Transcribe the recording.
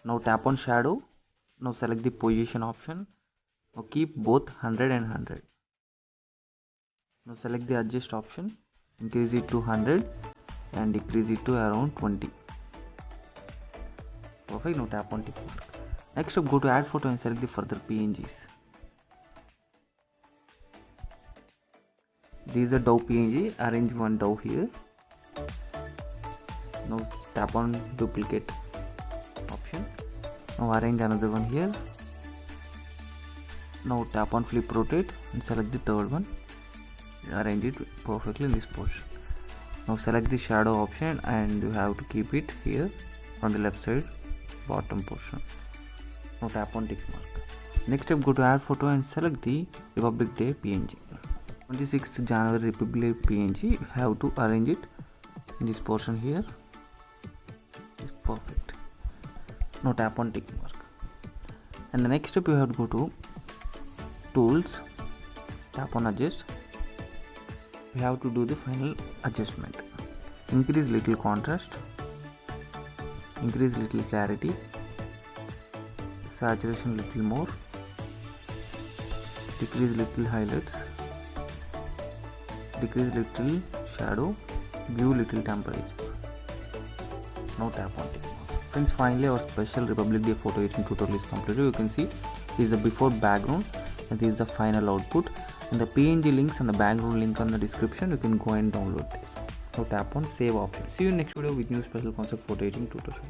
Now tap on shadow. Now select the position option. Now keep both 100 and 100. Now select the adjust option. Increase it to 100 and decrease it to around 20. Perfect. Now tap on tick mark. Next up, go to add photo and select the further PNGs. This is a dove PNG. Arrange one dove here. Now tap on duplicate option. Now arrange another one here. Now tap on flip rotate and select the third one. Arrange it perfectly in this portion. Now select the shadow option and you have to keep it here on the left side bottom portion. Now tap on tick mark. Next step, go to add photo and select the Republic Day PNG. 26th January Republic PNG. You have to arrange it in this portion here. It's perfect. Now tap on tick mark. And the next step, you have to go to tools, tap on adjust. You have to do the final adjustment. Increase little contrast, increase little clarity, saturation little more, decrease little highlights, decrease little shadow, view little temperature. Now tap on it. Friends, finally our special Republic Day photo editing tutorial is completed. You can see this is the before background and this is the final output, and the PNG links and the background link on the description. You can go and download it. Now tap on save option. See you next video with new special concept photo editing tutorial.